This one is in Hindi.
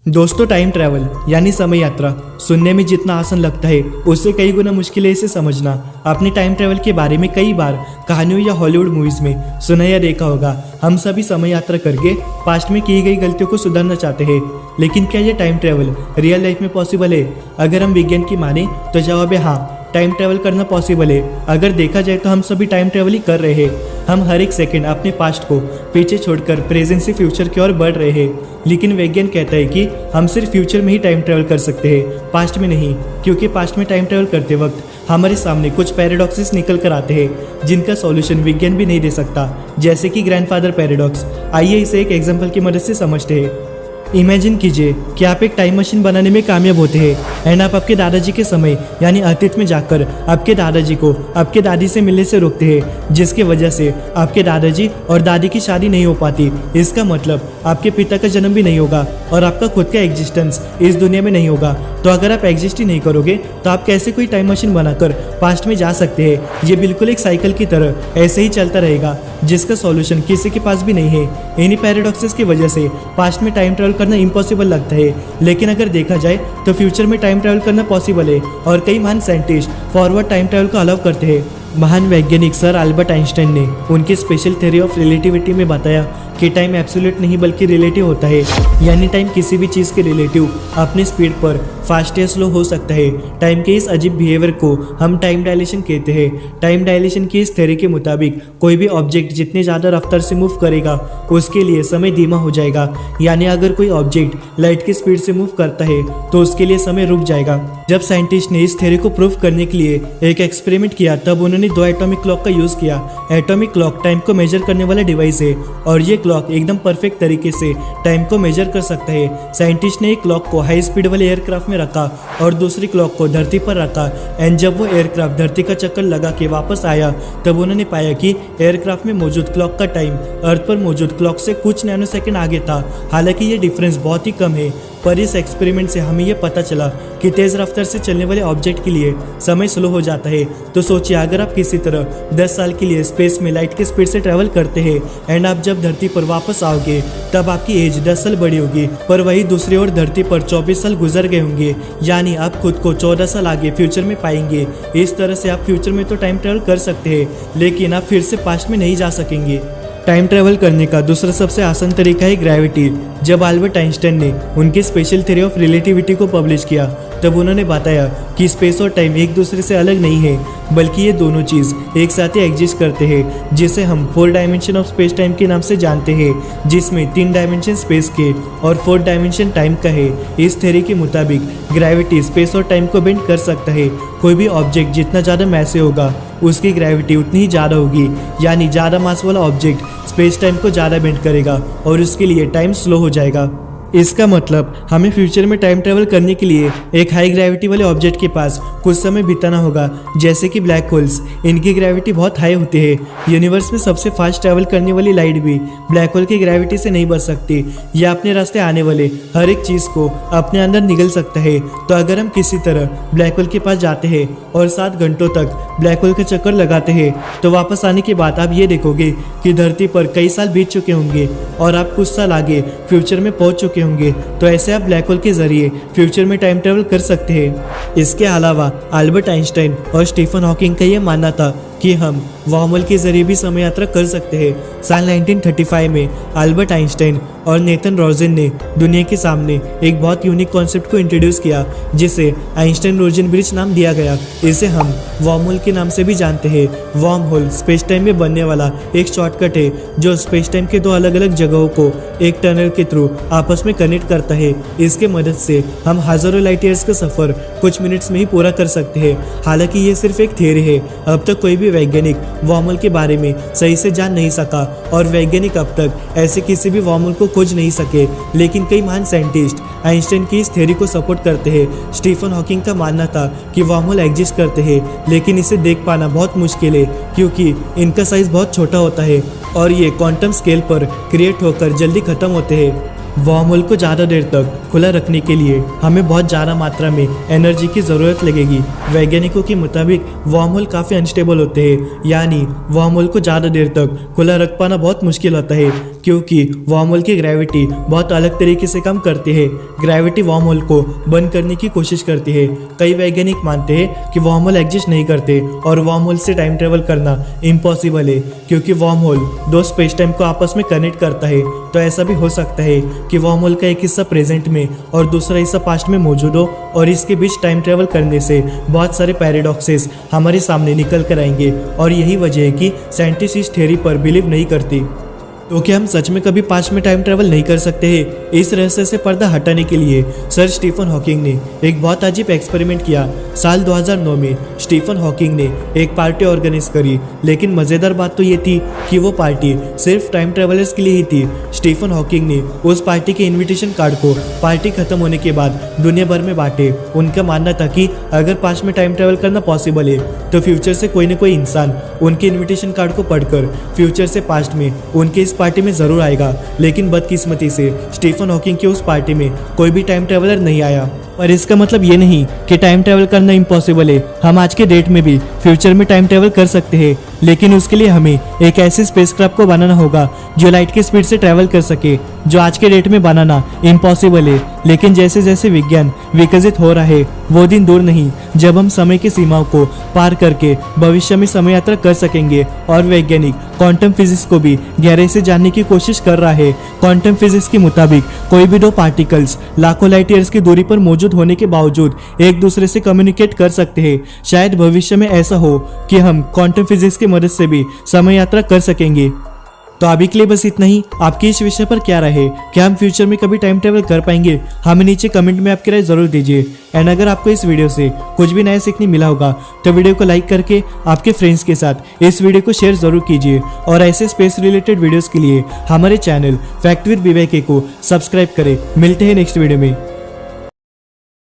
दोस्तों, टाइम ट्रैवल यानी समय यात्रा सुनने में जितना आसान लगता है उससे कई गुना मुश्किल है इसे समझना। आपने टाइम ट्रैवल के बारे में कई बार कहानियों या हॉलीवुड मूवीज में सुना या देखा होगा। हम सभी समय यात्रा करके पास्ट में की गई गलतियों को सुधारना चाहते हैं, लेकिन क्या ये टाइम ट्रैवल रियल लाइफ में पॉसिबल है? अगर हम विज्ञान की माने तो जवाब है हाँ, टाइम ट्रैवल करना पॉसिबल है। अगर देखा जाए तो हम सभी टाइम ट्रैवल ही कर रहे हैं। हम हर एक सेकंड अपने पास्ट को पीछे छोड़कर प्रेजेंट से फ्यूचर की ओर बढ़ रहे हैं, लेकिन विज्ञान कहता है कि हम सिर्फ फ्यूचर में ही टाइम ट्रैवल कर सकते हैं, पास्ट में नहीं। क्योंकि पास्ट में टाइम ट्रैवल करते वक्त हमारे सामने कुछ पैराडॉक्सेस निकल कर आते हैं जिनका सॉल्यूशन विज्ञान भी नहीं दे सकता, जैसे कि ग्रैंडफादर पैराडॉक्स। आइए इसे एक एग्जाम्पल की मदद से समझते हैं। इमेजिन कीजिए कि आप एक टाइम मशीन बनाने में कामयाब होते हैं एंड आप आपके दादाजी के समय यानी अतीत में जाकर आपके दादाजी को आपके दादी से मिलने से रोकते हैं, जिसकी वजह से आपके दादाजी और दादी की शादी नहीं हो पाती। इसका मतलब आपके पिता का जन्म भी नहीं होगा और आपका खुद का एग्जिस्टेंस इस दुनिया में नहीं होगा। तो अगर आप एग्जिस्ट ही नहीं करोगे तो आप कैसे कोई टाइम मशीन बनाकर पास्ट में जा सकते हैं? ये बिल्कुल एक साइकिल की तरह ऐसे ही चलता रहेगा, जिसका सॉल्यूशन किसी के पास भी नहीं है। इन्हीं पैराडॉक्सेस की वजह से पास्ट में टाइम ट्रैवल करना इम्पॉसिबल लगता है, लेकिन अगर देखा जाए तो फ्यूचर में टाइम ट्रैवल करना पॉसिबल है और कई महान साइंटिस्ट फॉरवर्ड टाइम ट्रैवल को अलाउ करते हैं। महान वैज्ञानिक सर अल्बर्ट आइंस्टाइन ने उनकी स्पेशल थ्योरी ऑफ रिलेटिविटी में बताया कि टाइम एब्सोल्यूट नहीं बल्कि रिलेटिव होता है, यानी टाइम किसी भी चीज़ के रिलेटिव अपने स्पीड पर फास्ट या स्लो हो सकता है। टाइम के इस अजीब बिहेवियर को हम टाइम डायलेशन कहते हैं। टाइम डायलेशन की इस थ्योरी के मुताबिक कोई भी ऑब्जेक्ट जितनी ज़्यादा रफ्तार से मूव करेगा उसके लिए समय धीमा हो जाएगा, यानी अगर कोई ऑब्जेक्ट लाइट की स्पीड से मूव करता है तो उसके लिए समय रुक जाएगा। जब साइंटिस्ट ने इस थ्योरी को प्रूव करने के लिए एक एक्सपेरिमेंट किया तब उन्होंने 2 एटॉमिक क्लॉक का यूज़ किया। एटॉमिक क्लॉक टाइम को मेजर करने वाला डिवाइस है और ये क्लॉक एकदम परफेक्ट तरीके से टाइम को मेजर कर सकता है। साइंटिस्ट ने एक क्लॉक को हाई स्पीड वाले एयरक्राफ्ट में रखा और दूसरी क्लॉक को धरती पर रखा एंड जब वो एयरक्राफ्ट धरती का चक्कर लगा के वापस आया तब उन्होंने पाया कि एयरक्राफ्ट में मौजूद क्लॉक का टाइम अर्थ पर मौजूद क्लॉक से कुछ नैनो सेकंड आगे था। हालांकि ये डिफरेंस बहुत ही कम है, पर इस एक्सपेरिमेंट से हमें यह पता चला कि तेज़ रफ्तार से चलने वाले ऑब्जेक्ट के लिए समय स्लो हो जाता है। तो सोचिए, अगर आप किसी तरह 10 साल के लिए स्पेस में लाइट की स्पीड से ट्रैवल करते हैं एंड आप जब धरती पर वापस आओगे तब आपकी एज 10 साल बड़ी होगी, पर वही दूसरी ओर धरती पर 24 साल गुजर गए होंगे, यानी आप खुद को 14 साल आगे फ्यूचर में पाएंगे। इस तरह से आप फ्यूचर में तो टाइम ट्रैवल कर सकते हैं, लेकिन आप फिर से पास्ट में नहीं जा सकेंगे। टाइम ट्रैवल करने का दूसरा सबसे आसान तरीका है ग्रेविटी। जब अल्बर्ट आइंस्टाइन ने उनकी स्पेशल थ्योरी ऑफ रिलेटिविटी को पब्लिश किया तब उन्होंने बताया कि स्पेस और टाइम एक दूसरे से अलग नहीं है, बल्कि ये दोनों चीज़ एक साथ ही एग्जिस्ट करते हैं, जिसे हम 4 डायमेंशन ऑफ स्पेस टाइम के नाम से जानते हैं, जिसमें 3 डायमेंशन स्पेस के और 4 डायमेंशन टाइम का है। इस थ्योरी के मुताबिक ग्रेविटी स्पेस और टाइम को बेंड कर सकता है। कोई भी ऑब्जेक्ट जितना ज़्यादा मैस होगा उसकी ग्रेविटी उतनी ही ज़्यादा होगी, यानी ज़्यादा मास वाला ऑब्जेक्ट स्पेस टाइम को ज़्यादा बेंड करेगा और उसके लिए टाइम स्लो हो जाएगा। इसका मतलब हमें फ्यूचर में टाइम ट्रैवल करने के लिए एक हाई ग्रेविटी वाले ऑब्जेक्ट के पास कुछ समय बिताना होगा, जैसे कि ब्लैक होल्स। इनकी ग्रेविटी बहुत हाई होती है। यूनिवर्स में सबसे फास्ट ट्रैवल करने वाली लाइट भी ब्लैक होल की ग्रेविटी से नहीं बच सकती। यह अपने रास्ते आने वाले हर एक चीज़ को अपने अंदर निगल सकता है। तो अगर हम किसी तरह ब्लैक होल के पास जाते हैं और 7 घंटों तक ब्लैक होल के चक्कर लगाते हैं तो वापस आने के बाद आप ये देखोगे कि धरती पर कई साल बीत चुके होंगे और आप कुछ साल आगे फ्यूचर में पहुंच चुके होंगे। तो ऐसे आप ब्लैक होल के जरिए फ्यूचर में टाइम ट्रैवल कर सकते हैं। इसके अलावा अल्बर्ट आइंस्टाइन और स्टीफन हॉकिंग का यह मानना था कि हम वर्महोल के जरिए भी समय यात्रा कर सकते हैं। साल 1935 में अल्बर्ट आइंस्टाइन और नेथन रोजन ने दुनिया के सामने एक बहुत यूनिक कॉन्सेप्ट को इंट्रोड्यूस किया, जिसे आइंस्टाइन रोजन ब्रिज नाम दिया गया। इसे हम वर्महोल के नाम से भी जानते हैं। वर्महोल स्पेस टाइम में बनने वाला एक शॉर्टकट है जो स्पेस टाइम के 2 अलग अलग जगहों को एक टनल के थ्रू आपस में कनेक्ट करता है। इसके मदद से हम हजारों लाइट ईयर्स का सफर कुछ मिनट्स में ही पूरा कर सकते हैं। हालांकि ये सिर्फ एक थियरी है। अब तक कोई भी वैज्ञानिक वर्महोल के बारे में सही से जान नहीं सका और वैज्ञानिक अब तक ऐसे किसी भी वर्महोल को खोज नहीं सके, लेकिन कई महान साइंटिस्ट आइंस्टाइन की इस थ्योरी को सपोर्ट करते हैं। स्टीफन हॉकिंग का मानना था कि वर्महोल एग्जिस्ट करते हैं, लेकिन इसे देख पाना बहुत मुश्किल है क्योंकि इनका साइज बहुत छोटा होता है और ये क्वांटम स्केल पर क्रिएट होकर जल्दी खत्म होते हैं। वार्म होल को ज़्यादा देर तक खुला रखने के लिए हमें बहुत ज़्यादा मात्रा में एनर्जी की ज़रूरत लगेगी। वैज्ञानिकों के मुताबिक वार्म होल काफ़ी अनस्टेबल होते हैं, यानी वार्म होल को ज़्यादा देर तक खुला रख पाना बहुत मुश्किल होता है, क्योंकि वार्म होल की ग्रेविटी बहुत अलग तरीके से काम करती है। ग्रेविटी वार्म होल को बंद करने की कोशिश करती है। कई वैज्ञानिक मानते हैं कि वार्म होल एग्जिस्ट नहीं करते और वार्म होल से टाइम ट्रेवल करना इम्पॉसिबल है, क्योंकि वार्म होल दो स्पेस टाइम को आपस में कनेक्ट करता है। तो ऐसा भी हो सकता है कि वार्म होल का एक हिस्सा प्रेजेंट में और दूसरा हिस्सा पास्ट में मौजूद हो, और इसके बीच टाइम ट्रेवल करने से बहुत सारे पैराडॉक्सेस हमारे सामने निकल कर आएंगे। और यही वजह है कि साइंटिस्ट इस थ्योरी पर बिलीव नहीं करती। तो क्या हम सच में कभी पास्ट में टाइम ट्रैवल नहीं कर सकते हैं? इस रहस्य से पर्दा हटाने के लिए सर स्टीफन हॉकिंग ने एक बहुत अजीब एक्सपेरिमेंट किया। साल 2009 में स्टीफन हॉकिंग ने एक पार्टी ऑर्गेनाइज करी, लेकिन मज़ेदार बात तो ये थी कि वो पार्टी सिर्फ टाइम ट्रैवलर्स के लिए ही थी। स्टीफन हॉकिंग ने उस पार्टी के इन्विटेशन कार्ड को पार्टी खत्म होने के बाद दुनिया भर में बांटे। उनका मानना था कि अगर पास्ट में टाइम ट्रैवल करना पॉसिबल है तो फ्यूचर से कोई न कोई इंसान उनके इन्विटेशन कार्ड को पढ़कर फ्यूचर से पास्ट में उनके इस पार्टी में जरूर आएगा। लेकिन बदकिस्मती से स्टीफन हॉकिंग की उस पार्टी में कोई भी टाइम ट्रैवलर नहीं आया। पर इसका मतलब ये नहीं कि टाइम ट्रैवल करना इम्पॉसिबल है। हम आज के डेट में भी फ्यूचर में टाइम ट्रैवल कर सकते हैं, लेकिन उसके लिए हमें एक ऐसे स्पेसक्राफ्ट को बनाना होगा जो लाइट की स्पीड से ट्रैवल कर सके, जो आज के डेट में बनाना इम्पॉसिबल है। लेकिन जैसे जैसे विज्ञान विकसित हो रहा है, वो दिन दूर नहीं जब हम समय की सीमाओं को पार करके भविष्य में समय यात्रा कर सकेंगे। और वैज्ञानिक क्वांटम फिजिक्स को भी गहराई से जानने की कोशिश कर रहा है। क्वांटम फिजिक्स के मुताबिक कोई भी दो पार्टिकल्स लाखों लाइट ईयर्स की दूरी पर मौजूद होने के बावजूद एक दूसरे से कम्युनिकेट कर सकते हैं। शायद भविष्य में ऐसा हो कि हम क्वांटम फिजिक्स की मदद से भी समय यात्रा कर सकेंगे। तो अभी के लिए बस इतना ही। आपकी इस विषय पर क्या राय है? क्या हम फ्यूचर में कभी टाइम ट्रैवल कर पाएंगे? हमें नीचे कमेंट में आपकी राय जरूर दीजिए। एंड अगर आपको इस वीडियो से कुछ भी नया सीखने मिला होगा तो वीडियो को लाइक करके आपके फ्रेंड्स के साथ इस वीडियो को शेयर जरूर कीजिए। और ऐसे स्पेस रिलेटेड वीडियोस के लिए हमारे चैनल फैक्ट विद विवेक को सब्सक्राइब करें। मिलते हैं नेक्स्ट वीडियो में।